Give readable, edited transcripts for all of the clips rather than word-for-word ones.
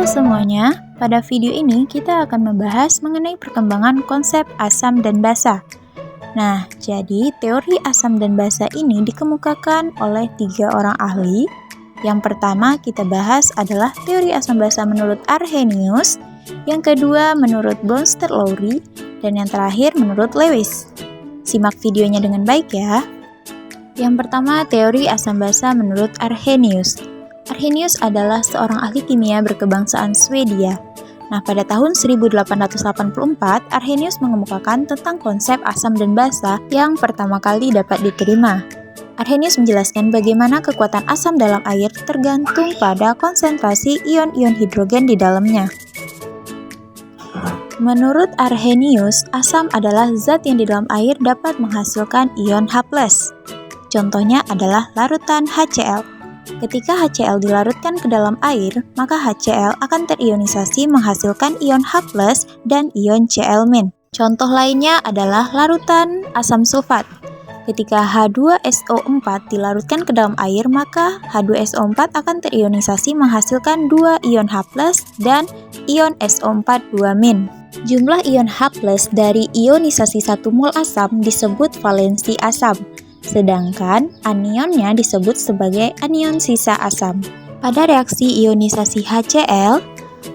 Halo semuanya, pada video ini kita akan membahas mengenai perkembangan konsep asam dan basa. Nah, jadi teori asam dan basa ini dikemukakan oleh 3 orang ahli. Yang pertama kita bahas adalah teori asam basa menurut Arrhenius, yang kedua menurut Bronsted-Lowry, dan yang terakhir menurut Lewis. Simak videonya dengan baik ya. Yang pertama, teori asam basa menurut Arrhenius. Arrhenius adalah seorang ahli kimia berkebangsaan Swedia. Nah, pada tahun 1884, Arrhenius mengemukakan tentang konsep asam dan basa yang pertama kali dapat diterima. Arrhenius menjelaskan bagaimana kekuatan asam dalam air tergantung pada konsentrasi ion-ion hidrogen di dalamnya. Menurut Arrhenius, asam adalah zat yang di dalam air dapat menghasilkan ion H+. Contohnya adalah larutan HCl. Ketika HCl dilarutkan ke dalam air, maka HCl akan terionisasi menghasilkan ion H+ dan ion Cl-. Contoh lainnya adalah larutan asam sulfat. Ketika H2SO4 dilarutkan ke dalam air, maka H2SO4 akan terionisasi menghasilkan 2 ion H+ dan ion SO4 2-. Jumlah ion H+ dari ionisasi 1 mol asam disebut valensi asam. Sedangkan anionnya disebut sebagai anion sisa asam. Pada reaksi ionisasi HCl,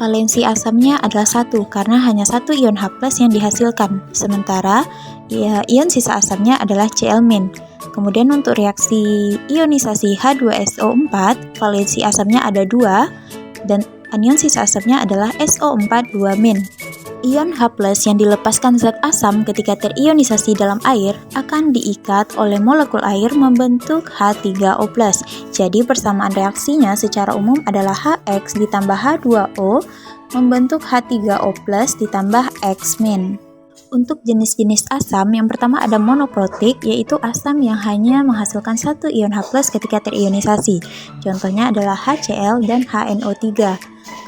valensi asamnya adalah 1 karena hanya 1 ion H+ yang dihasilkan, sementara ion sisa asamnya adalah Cl-. Kemudian untuk reaksi ionisasi H2SO4, valensi asamnya ada 2 dan anion sisa asamnya adalah SO4 2-. Ion H+ yang dilepaskan zat asam ketika terionisasi dalam air akan diikat oleh molekul air membentuk H3O+. Jadi persamaan reaksinya secara umum adalah HX ditambah H2O membentuk H3O+ ditambah X-. Untuk jenis-jenis asam, yang pertama ada monoprotik, yaitu asam yang hanya menghasilkan 1 ion H+ ketika terionisasi. Contohnya adalah HCl dan HNO3.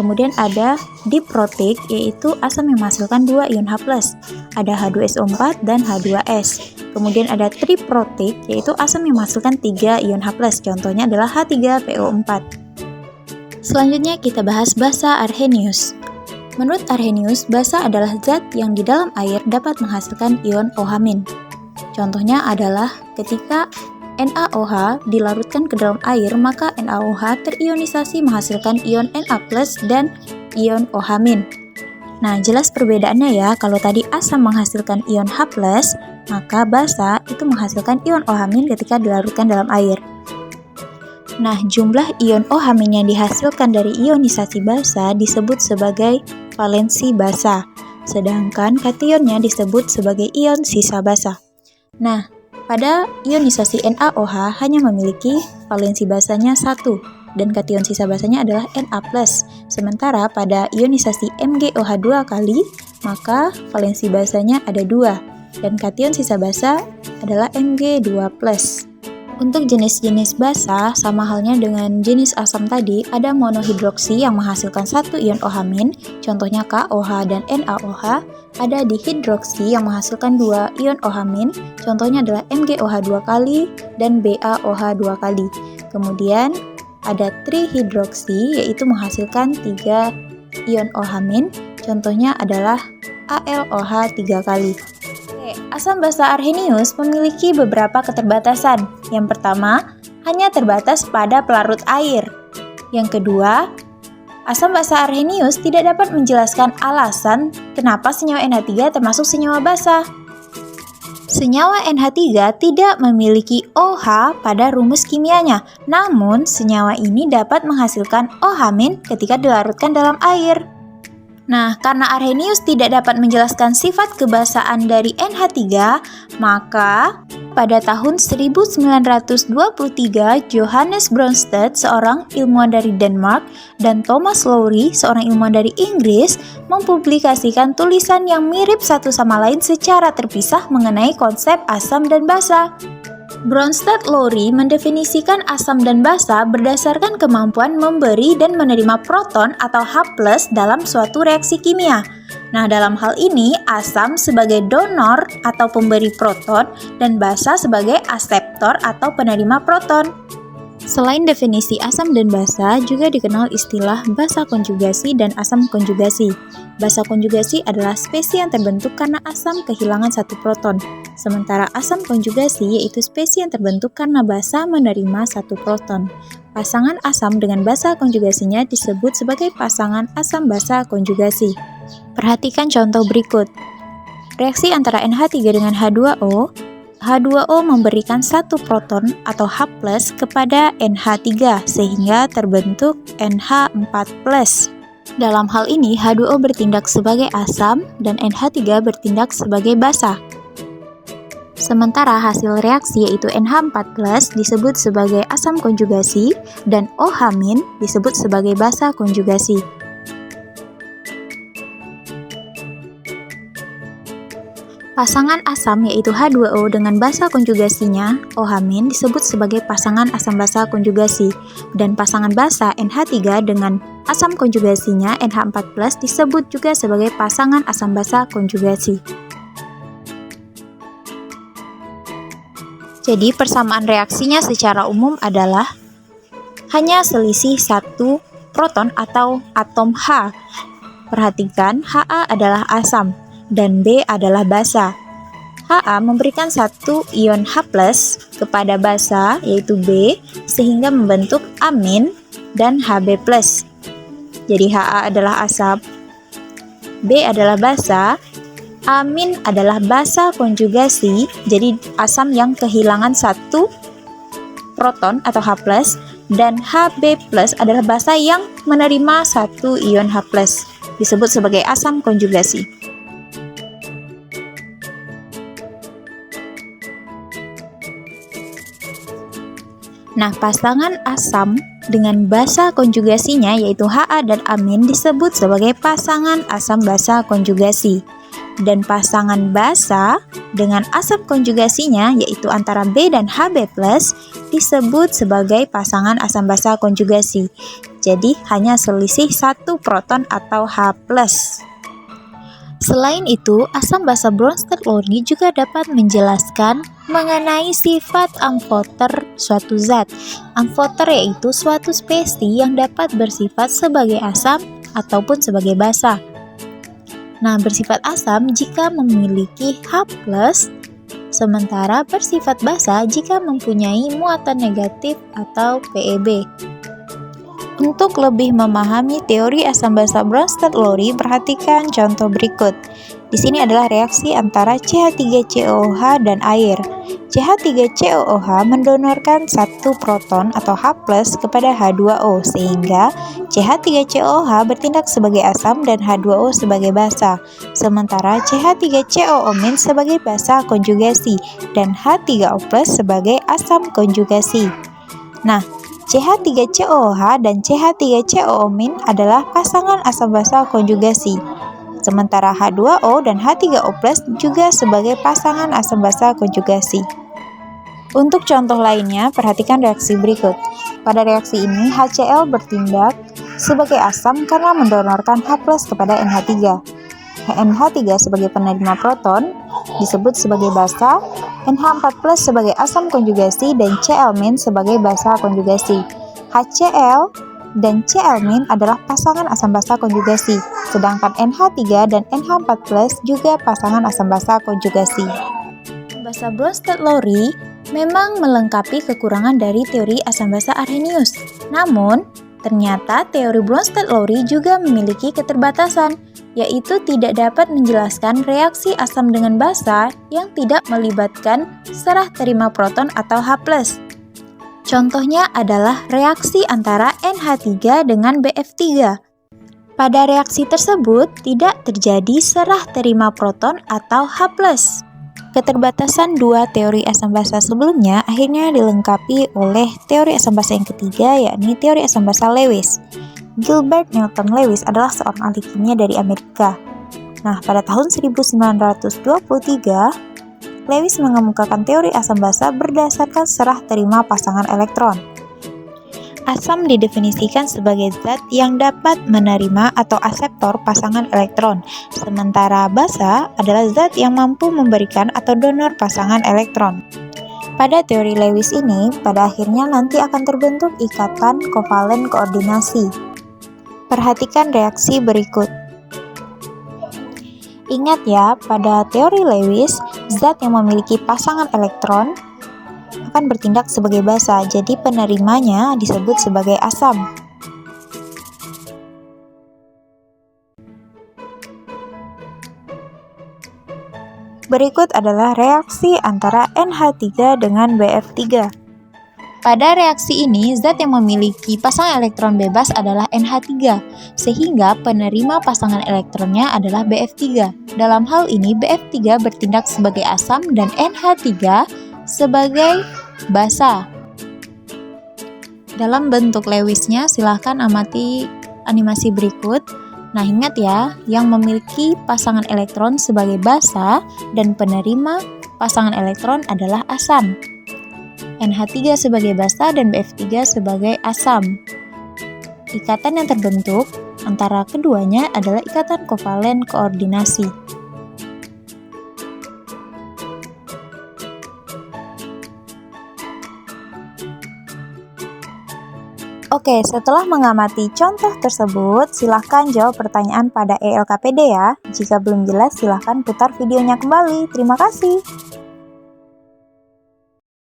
Kemudian ada diprotik, yaitu asam yang menghasilkan 2 ion H+. Ada H2SO4 dan H2S. Kemudian ada triprotik, yaitu asam yang menghasilkan 3 ion H+. Contohnya adalah H3PO4. Selanjutnya kita bahas basa Arrhenius. Menurut Arrhenius, basa adalah zat yang di dalam air dapat menghasilkan ion OH-. Contohnya adalah ketika NaOH dilarutkan ke dalam air, maka NaOH terionisasi menghasilkan ion Na+ dan ion OH-. Nah, jelas perbedaannya ya. Kalau tadi asam menghasilkan ion H+, maka basa itu menghasilkan ion OH- ketika dilarutkan dalam air. Nah, jumlah ion OH- yang dihasilkan dari ionisasi basa disebut sebagai valensi basa, sedangkan kationnya disebut sebagai ion sisa basa. Nah, pada ionisasi NaOH hanya memiliki valensi basanya 1 dan kation sisa basanya adalah Na+. Sementara pada ionisasi MgOH 2 kali, maka valensi basanya ada 2 dan kation sisa basa adalah Mg2+. Untuk jenis-jenis basa, sama halnya dengan jenis asam tadi, ada monohidroksi yang menghasilkan 1 ion OH-, contohnya KOH dan NaOH. Ada dihidroksi yang menghasilkan 2 ion OH-, contohnya adalah MgOH 2 kali dan BaOH 2 kali. Kemudian ada trihidroksi, yaitu menghasilkan 3 ion OH-, contohnya adalah AlOH 3 kali. Asam basa Arrhenius memiliki beberapa keterbatasan. Yang pertama, hanya terbatas pada pelarut air. Yang kedua, asam basa Arrhenius tidak dapat menjelaskan alasan kenapa senyawa NH3 termasuk senyawa basa. Senyawa NH3 tidak memiliki OH pada rumus kimianya, namun senyawa ini dapat menghasilkan OH- ketika dilarutkan dalam air. Nah, karena Arrhenius tidak dapat menjelaskan sifat kebasaan dari NH3, maka pada tahun 1923, Johannes Bronsted, seorang ilmuwan dari Denmark, dan Thomas Lowry, seorang ilmuwan dari Inggris, mempublikasikan tulisan yang mirip satu sama lain secara terpisah mengenai konsep asam dan basa. Bronsted-Lowry mendefinisikan asam dan basa berdasarkan kemampuan memberi dan menerima proton atau H+ dalam suatu reaksi kimia. Nah, dalam hal ini, asam sebagai donor atau pemberi proton dan basa sebagai aseptor atau penerima proton. Selain definisi asam dan basa, juga dikenal istilah basa konjugasi dan asam konjugasi. Basa konjugasi adalah spesies yang terbentuk karena asam kehilangan satu proton, sementara asam konjugasi yaitu spesies yang terbentuk karena basa menerima satu proton. Pasangan asam dengan basa konjugasinya disebut sebagai pasangan asam-basa konjugasi. Perhatikan contoh berikut. Reaksi antara NH3 dengan H2O, H2O memberikan satu proton atau H+ kepada NH3 sehingga terbentuk NH4+. Dalam hal ini, H2O bertindak sebagai asam dan NH3 bertindak sebagai basa. Sementara hasil reaksi yaitu NH4+ disebut sebagai asam konjugasi dan OH- disebut sebagai basa konjugasi. Pasangan asam yaitu H2O dengan basa konjugasinya OH- disebut sebagai pasangan asam basa konjugasi dan pasangan basa NH3 dengan asam konjugasinya NH4+ disebut juga sebagai pasangan asam basa konjugasi. Jadi persamaan reaksinya secara umum adalah hanya selisih satu proton atau atom H. Perhatikan, Ha adalah asam dan B adalah basa. Ha memberikan satu ion H+ kepada basa yaitu B sehingga membentuk amin dan Hb+. Jadi Ha adalah asam, B adalah basa, amin adalah basa konjugasi, jadi asam yang kehilangan satu proton atau H+, dan Hb+ adalah basa yang menerima satu ion H+, disebut sebagai asam konjugasi. Nah, pasangan asam dengan basa konjugasinya yaitu Ha dan amin disebut sebagai pasangan asam basa konjugasi. Dan pasangan basa dengan asam konjugasinya yaitu antara B dan Hb+ disebut sebagai pasangan asam basa konjugasi. Jadi hanya selisih satu proton atau H+. Selain itu, asam basa Bronsted-Lowry juga dapat menjelaskan mengenai sifat amfoter suatu zat. Amfoter yaitu suatu spesies yang dapat bersifat sebagai asam ataupun sebagai basa. Nah, bersifat asam jika memiliki H+, sementara bersifat basa jika mempunyai muatan negatif atau PeB. Untuk lebih memahami teori asam basa Bronsted-Lowry, perhatikan contoh berikut. Di sini adalah reaksi antara CH3COOH dan air. CH3COOH mendonorkan satu proton atau H+ kepada H2O sehingga CH3COOH bertindak sebagai asam dan H2O sebagai basa. Sementara CH3COO- sebagai basa konjugasi dan H3O+ sebagai asam konjugasi. Nah, CH3COOH dan CH3COO- adalah pasangan asam basa konjugasi. Sementara H2O dan H3O+ juga sebagai pasangan asam basa konjugasi. Untuk contoh lainnya, perhatikan reaksi berikut. Pada reaksi ini, HCl bertindak sebagai asam karena mendonorkan H+ kepada NH3. NH3 sebagai penerima proton disebut sebagai basa, NH4+ sebagai asam konjugasi, dan Cl- sebagai basa konjugasi. HCl dan Cl- adalah pasangan asam basa konjugasi, sedangkan NH3 dan NH4+ juga pasangan asam basa konjugasi. Basa Bronsted-Lowry memang melengkapi kekurangan dari teori asam basa Arrhenius. Namun, ternyata teori Bronsted-Lowry juga memiliki keterbatasan, yaitu tidak dapat menjelaskan reaksi asam dengan basa yang tidak melibatkan serah terima proton atau H+. Contohnya adalah reaksi antara NH3 dengan BF3. Pada reaksi tersebut tidak terjadi serah terima proton atau H+. Keterbatasan dua teori asam basa sebelumnya akhirnya dilengkapi oleh teori asam basa yang ketiga, yakni teori asam basa Lewis. Gilbert Newton Lewis adalah seorang ahli kimia dari Amerika. Nah, pada tahun 1923, Lewis mengemukakan teori asam basa berdasarkan serah terima pasangan elektron. Asam didefinisikan sebagai zat yang dapat menerima atau akseptor pasangan elektron, sementara basa adalah zat yang mampu memberikan atau donor pasangan elektron. Pada teori Lewis ini, pada akhirnya nanti akan terbentuk ikatan kovalen koordinasi. Perhatikan reaksi berikut. Ingat ya, pada teori Lewis, zat yang memiliki pasangan elektron akan bertindak sebagai basa, jadi penerimanya disebut sebagai asam. Berikut adalah reaksi antara NH3 dengan BF3. Pada reaksi ini, zat yang memiliki pasangan elektron bebas adalah NH3, sehingga penerima pasangan elektronnya adalah BF3. Dalam hal ini, BF3 bertindak sebagai asam dan NH3 sebagai basa. Dalam bentuk Lewisnya, silahkan amati animasi berikut. Nah, ingat ya, yang memiliki pasangan elektron sebagai basa dan penerima pasangan elektron adalah asam. NH3 sebagai basa dan BF3 sebagai asam. Ikatan yang terbentuk antara keduanya adalah ikatan kovalen koordinasi. Oke, setelah mengamati contoh tersebut, silahkan jawab pertanyaan pada ELKPD ya. Jika belum jelas, silahkan putar videonya kembali. Terima kasih.